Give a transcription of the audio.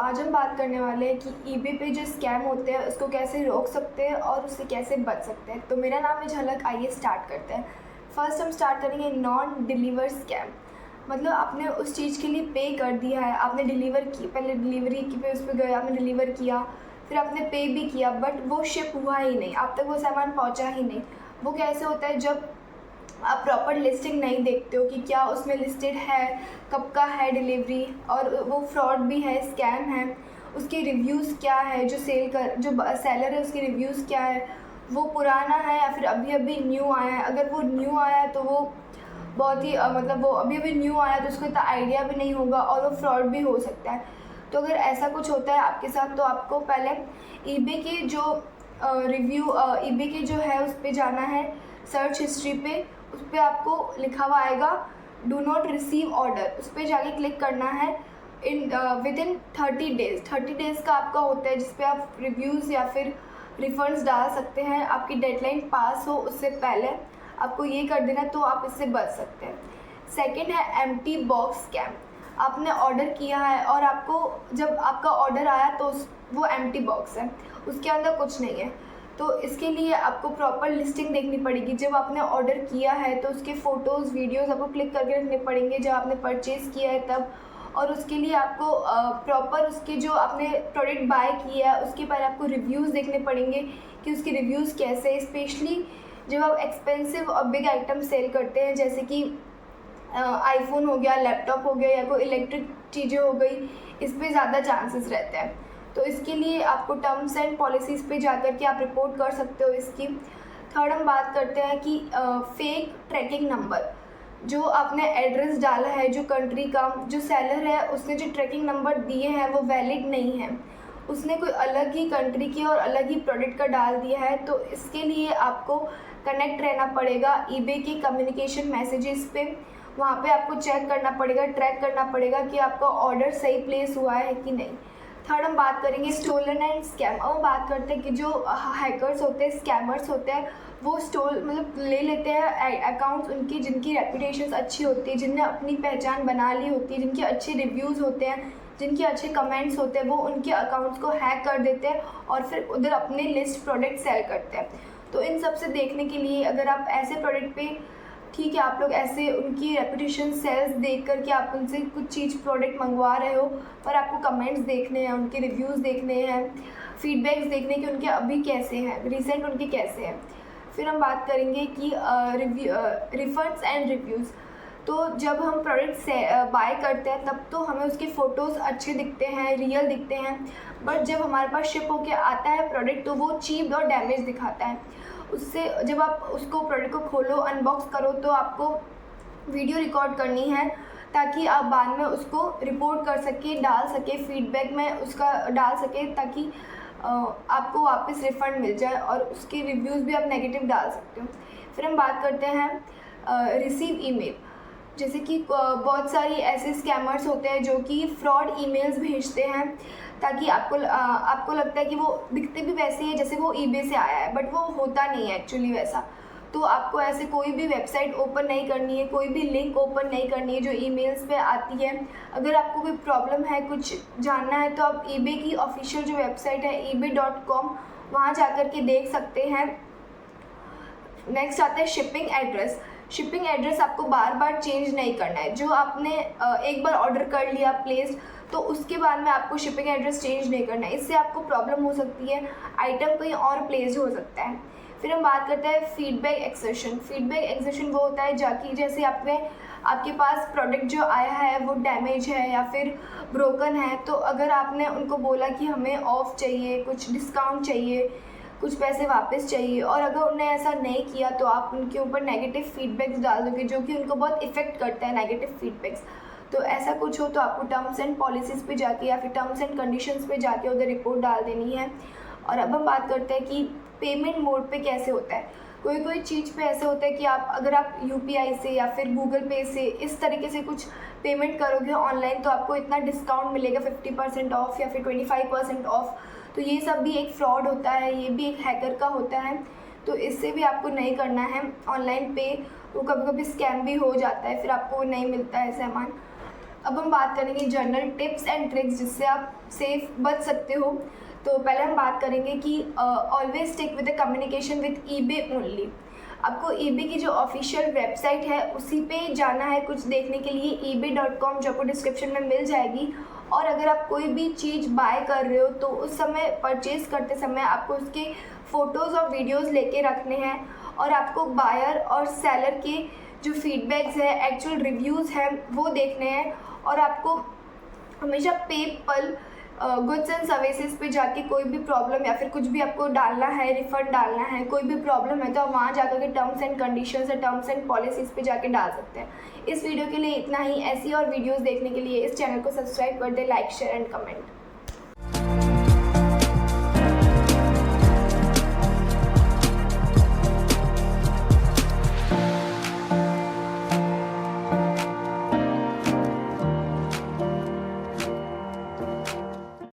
आज हम बात करने वाले हैं कि ईबे पे जो स्कैम होते हैं उसको कैसे रोक सकते हैं और उससे कैसे बच सकते हैं। तो मेरा नाम है झलक, आइए स्टार्ट करते हैं। फर्स्ट हम स्टार्ट करेंगे नॉन डिलीवर स्कैम। मतलब आपने उस चीज़ के लिए पे कर दिया है, आपने डिलीवर की, पहले डिलीवरी की पे उस पर गए, आपने डिलीवर किया, फिर आपने पे भी किया, बट वो शिप हुआ ही नहीं, आप तक वो सामान पहुँचा ही नहीं। वो कैसे होता है? जब आप प्रॉपर लिस्टिंग नहीं देखते हो कि क्या उसमें लिस्टेड है, कब का है डिलीवरी, और वो फ्रॉड भी है, स्कैम है, उसके रिव्यूज़ क्या है, जो सेलर है उसके रिव्यूज़ क्या है, वो पुराना है या फिर अभी अभी न्यू आया है। अगर वो न्यू आया है तो वो बहुत ही मतलब वो अभी अभी न्यू आया तो उसको इतना आइडिया भी नहीं होगा और वो फ्रॉड भी हो सकता है। तो अगर ऐसा कुछ होता है आपके साथ तो आपको पहले ईबे के जो ईबे के जो है उस पर जाना है, सर्च हिस्ट्री पे, उस पर आपको लिखा हुआ आएगा डू नॉट रिसीव ऑर्डर, उस पर जाके क्लिक करना है। विद इन 30 डेज़ का आपका होता है जिस पे आप रिव्यूज़ या फिर रिफंड्स डाल सकते हैं। आपकी डेडलाइन पास हो उससे पहले आपको ये कर देना, तो आप इससे बच सकते हैं। सेकंड है एम्प्टी बॉक्स स्कैम। आपने ऑर्डर किया है और आपको जब आपका ऑर्डर आया तो वो एम्प्टी बॉक्स है, उसके अंदर कुछ नहीं है। तो इसके लिए आपको प्रॉपर लिस्टिंग देखनी पड़ेगी। जब आपने ऑर्डर किया है तो उसके फ़ोटोज़ वीडियोज़ आपको क्लिक करके रखने पड़ेंगे जब आपने परचेज़ किया है तब। और उसके लिए आपको प्रॉपर उसके जो आपने प्रोडक्ट बाय किया है उसके पहले आपको रिव्यूज़ देखने पड़ेंगे कि उसके रिव्यूज़ कैसे हैं। स्पेशली जब आप एक्सपेंसिव और बिग आइटम सेल करते हैं, जैसे कि आईफोन हो गया, लैपटॉप हो गया या कोई इलेक्ट्रिक चीज़ें हो गई, इस पे ज़्यादा चांसेस रहते हैं। तो इसके लिए आपको टर्म्स एंड पॉलिसीज़ पे जाकर के आप रिपोर्ट कर सकते हो इसकी। थर्ड हम बात करते हैं कि फेक ट्रैकिंग नंबर। जो आपने एड्रेस डाला है, जो कंट्री का, जो सेलर है उसने जो ट्रैकिंग नंबर दिए हैं वो वैलिड नहीं है, उसने कोई अलग ही कंट्री की और अलग ही प्रोडक्ट का डाल दिया है। तो इसके लिए आपको कनेक्ट रहना पड़ेगा ईबे के कम्युनिकेशन मैसेजेस पे। वहाँ पे आपको चेक करना पड़ेगा, ट्रैक करना पड़ेगा कि आपका ऑर्डर सही प्लेस हुआ है कि नहीं। थर्ड हम बात करेंगे स्टोलन एंड स्कैम। अब हम बात करते हैं कि जो हैकर्स होते हैं, स्कैमर्स होते हैं, वो मतलब ले लेते हैं अकाउंट्स उनकी जिनकी रेपुटेशन अच्छी होती है, जिनने अपनी पहचान बना ली होती है, जिनके अच्छे रिव्यूज़ होते हैं, जिनके अच्छे कमेंट्स होते हैं, वो उनके अकाउंट्स को हैक कर देते हैं और फिर उधर अपने लिस्ट प्रोडक्ट सेल करते हैं। तो इन सब से देखने के लिए अगर आप ऐसे प्रोडक्ट पे, ठीक है, आप लोग ऐसे उनकी रेपुटेशन सेल्स देख कर के आप उनसे कुछ चीज़ प्रोडक्ट मंगवा रहे हो, पर आपको कमेंट्स देखने हैं, उनके रिव्यूज़ देखने हैं, फीडबैक्स देखने कि उनके अभी कैसे हैं, रिसेंट उनके कैसे हैं। फिर हम बात करेंगे कि रिफंड्स एंड रिव्यूज़। तो जब हम प्रोडक्ट से बाय करते हैं तब तो हमें उसके फ़ोटोज़ अच्छे दिखते हैं, रियल दिखते हैं, बट जब हमारे पास शिप होके आता है प्रोडक्ट तो वो चीप और डैमेज दिखाता है। उससे जब आप उसको प्रोडक्ट को खोलो, अनबॉक्स करो, तो आपको वीडियो रिकॉर्ड करनी है ताकि आप बाद में उसको रिपोर्ट कर सके, डाल सके, फीडबैक में उसका डाल सके, ताकि आपको वापस रिफ़ंड मिल जाए, और उसके रिव्यूज़ भी आप नेगेटिव डाल सकते हो। फिर हम बात करते हैं रिसीव ईमेल। जैसे कि बहुत सारी ऐसे स्कैमर्स होते हैं जो कि फ्रॉड ईमेल्स भेजते हैं ताकि आपको लगता है कि वो दिखते भी वैसे ही है जैसे वो ईबे से आया है, बट वो होता नहीं है एक्चुअली वैसा। तो आपको ऐसे कोई भी वेबसाइट ओपन नहीं करनी है, कोई भी लिंक ओपन नहीं करनी है जो ईमेल्स पे आती है। अगर आपको कोई प्रॉब्लम है, कुछ जानना है, तो आप ईबे की ऑफिशियल जो वेबसाइट है ebay.com, वहाँ जाकर के देख सकते हैं। नेक्स्ट आता है शिपिंग एड्रेस। शिपिंग एड्रेस आपको बार बार चेंज नहीं करना है। जो आपने एक बार ऑर्डर कर लिया प्लेस, तो उसके बाद में आपको शिपिंग एड्रेस चेंज नहीं करना है, इससे आपको प्रॉब्लम हो सकती है, आइटम कहीं और प्लेस हो सकता है। फिर हम बात करते हैं फीडबैक एक्सेशन। फीडबैक एक्सेशन वो होता है जैसे आपके पास प्रोडक्ट जो आया है वो डैमेज है या फिर ब्रोकन है, तो अगर आपने उनको बोला कि हमें ऑफ चाहिए, कुछ डिस्काउंट चाहिए, कुछ पैसे वापस चाहिए, और अगर उन्हें ऐसा नहीं किया तो आप उनके ऊपर नेगेटिव फीडबैक्स डाल दोगे जो कि उनको बहुत इफ़ेक्ट करता है, नेगेटिव फीडबैक्स। तो ऐसा कुछ हो तो आपको टर्म्स एंड पॉलिसीज़ पे जाके या फिर टर्म्स एंड कंडीशंस पे जाके उधर रिपोर्ट डाल देनी है। और अब हम बात करते हैं कि पेमेंट मोड पे कैसे होता है। कोई चीज़ पे ऐसे होता है कि अगर आप यूपीआई से या फिर गूगल पे से इस तरीके से कुछ पेमेंट करोगे ऑनलाइन तो आपको इतना डिस्काउंट मिलेगा, 50% ऑफ या फिर 25% ऑफ। तो ये सब भी एक फ्रॉड होता है, ये भी एक हैकर का होता है। तो इससे भी आपको नहीं करना है ऑनलाइन पे, वो कभी कभी स्कैम भी हो जाता है, फिर आपको नहीं मिलता है सामान। अब हम बात करेंगे जनरल टिप्स एंड ट्रिक्स जिससे आप सेफ बच सकते हो। तो पहले हम बात करेंगे कि always stick with the communication with eBay only. आपको ईबे की जो ऑफिशियल वेबसाइट है उसी पे जाना है कुछ देखने के लिए, ebay.com, जो आपको डिस्क्रिप्शन में मिल जाएगी। और अगर आप कोई भी चीज़ बाय कर रहे हो तो उस समय परचेज़ करते समय आपको उसके फ़ोटोज़ और वीडियोज़ लेके रखने हैं, और आपको बायर और सेलर के जो फीडबैक्स है, एक्चुअल रिव्यूज़ हैं, वो देखने हैं। और आपको हमेशा पेपल गुड्स एंड सर्विसेज पे जाके कोई भी प्रॉब्लम या फिर कुछ भी आपको डालना है, रिफ़ंड डालना है, कोई भी प्रॉब्लम है तो आप वहाँ जाकर के टर्म्स एंड कंडीशंस या टर्म्स एंड पॉलिसीज़ पे जाके डाल सकते हैं। इस वीडियो के लिए इतना ही। ऐसी और वीडियोस देखने के लिए इस चैनल को सब्सक्राइब कर दें, लाइक, शेयर एंड कमेंट।